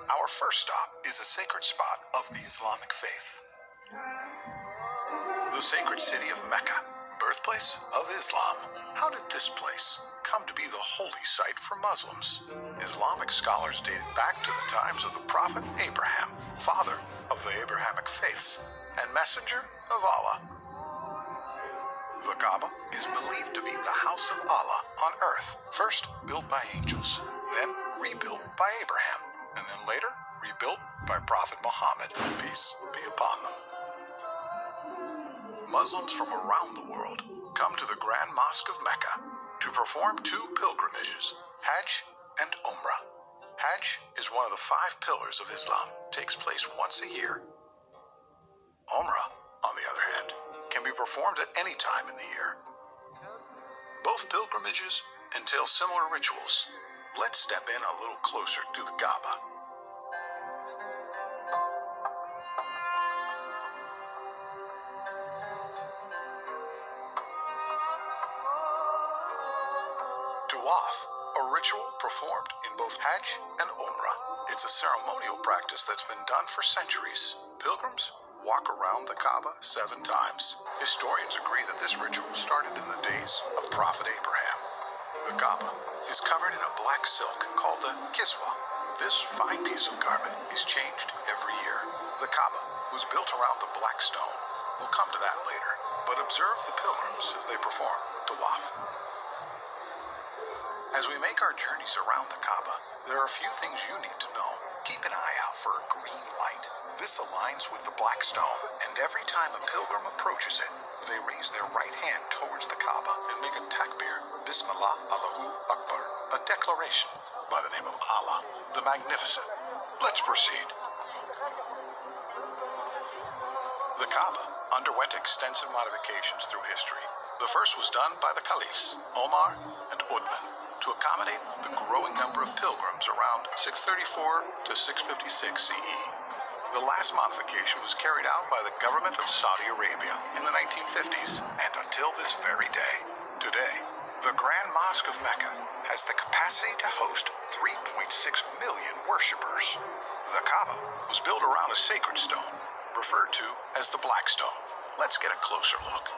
Our first stop is a sacred spot of the Islamic faith. The sacred city of Mecca, birthplace of Islam. How did this place come to be the holy site for Muslims? Islamic scholars date it back to the times of the Prophet Abraham, father of the Abrahamic faiths and messenger of Allah. The Kaaba is believed to be the house of Allah on earth, first built by angels, then rebuilt by Abraham, and then later rebuilt by Prophet Muhammad, peace be upon them. Muslims from around the world come to the Grand Mosque of Mecca to perform two pilgrimages, Hajj and Umrah. Hajj is one of the 5 pillars of Islam, takes place once a year. Umrah, on the other hand, can be performed at any time in the year. Both pilgrimages entail similar rituals. Let's step in a little closer to the Kaaba. Tawaf, a ritual performed in both Hajj and Umrah. It's a ceremonial practice that's been done for centuries. Pilgrims walk around the Kaaba 7 times. Historians agree that this ritual started in the days of Prophet Abraham. The Kaaba is covered in a black silk called the kiswa. This fine piece of garment is changed every year. The Kaaba was built around the black stone. We'll come to that later, but observe the pilgrims as they perform tawaf. As we make our journeys around the Kaaba, there are a few things you need to know. Keep an eye out for a green light. This aligns with the black stone, and every time a pilgrim approaches it, they raise their right hand towards the Kaaba and make a takbir, Bismillah, Allahu Akbar, a declaration by the name of Allah, the Magnificent. Let's proceed. The Kaaba underwent extensive modifications through history. The first was done by the caliphs, Omar and Uthman, to accommodate the growing number of pilgrims around 634 to 656 CE. The last modification was carried out by the government of Saudi Arabia in the 1950s and until this very day. Today, the Grand Mosque of Mecca has the capacity to host 3.6 million worshippers. The Kaaba was built around a sacred stone, referred to as the Black Stone. Let's get a closer look.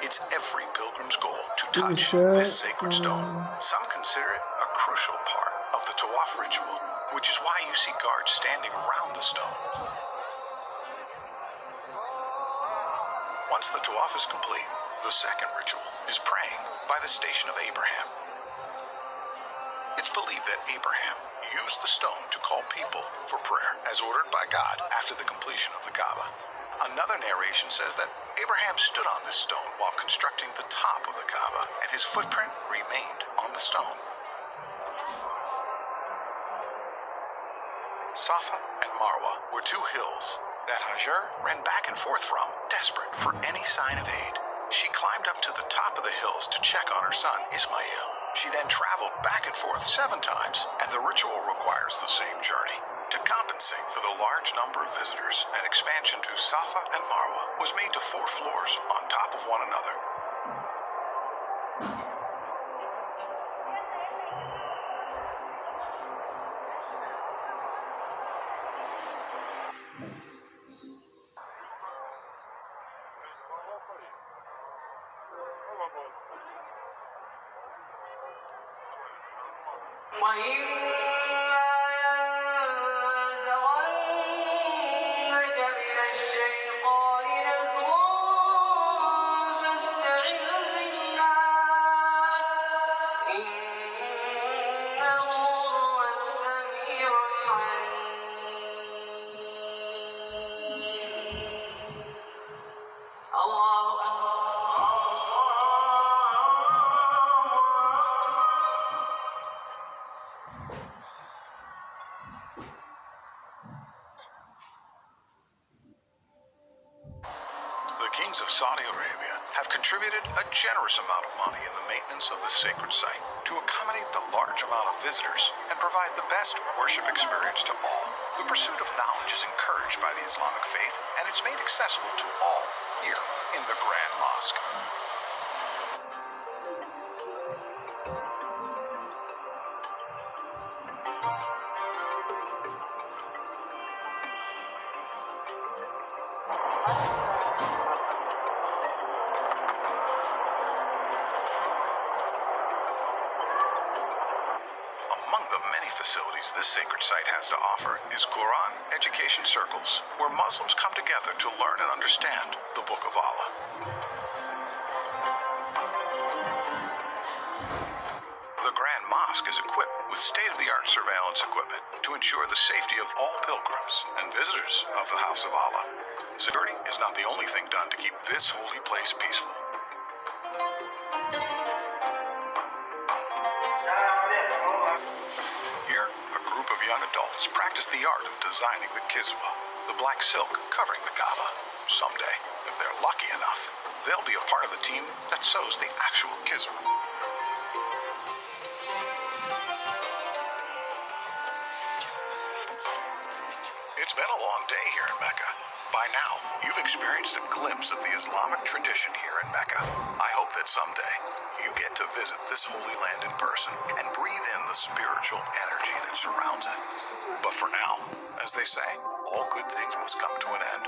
It's every pilgrim's goal to touch this sacred stone. Some consider it a crucial part of the tawaf ritual, which is why you see guards standing around the stone. Once the tawaf is complete, the second ritual is praying by the station of Abraham. It's believed that Abraham used the stone to call people for prayer, as ordered by God after the completion of the Kaaba. Another narration says that Abraham stood on this stone while constructing the top of the Kaaba, and his footprint remained on the stone. Safa and Marwa were 2 hills that Hajar ran back and forth from, desperate for any sign of aid. She climbed up to the top of the hills to check on her son Ismail. She then traveled back and forth 7 times, and the ritual requires the same journey. To compensate for the large number of visitors, an expansion to Safa and Marwa was made to 4 floors on top of one another. The kings of Saudi Arabia have contributed a generous amount of money in the maintenance of the sacred site to accommodate the large amount of visitors and provide the best worship experience to all. The pursuit of knowledge is encouraged by the Islamic faith, and it's made accessible to all here in the Grand Mosque. facilities this sacred site has to offer is Quran education circles, where Muslims come together to learn and understand the Book of Allah. The Grand Mosque is equipped with state-of-the-art surveillance equipment to ensure the safety of all pilgrims and visitors of the House of Allah. Security is not the only thing done to keep this holy place peaceful. Here, a group of young adults practice the art of designing the kiswa, the black silk covering the Kaaba. Someday, if they're lucky enough, they'll be a part of the team that sews the actual kiswa. It's been a long day here in Mecca. By now, you've experienced a glimpse of the Islamic tradition here in Mecca. I hope that someday you get to visit this holy land in person and breathe in the spiritual energy that surrounds it. But for now, as they say, all good things must come to an end.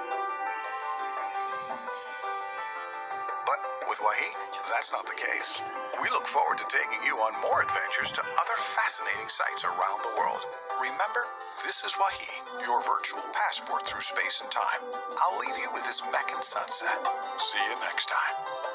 But with Wahi, that's not the case. We look forward to taking you on more adventures to other fascinating sites around the world. Remember, this is Wahi, your virtual passport through space and time. I'll leave you with this Meccan sunset. See you next time.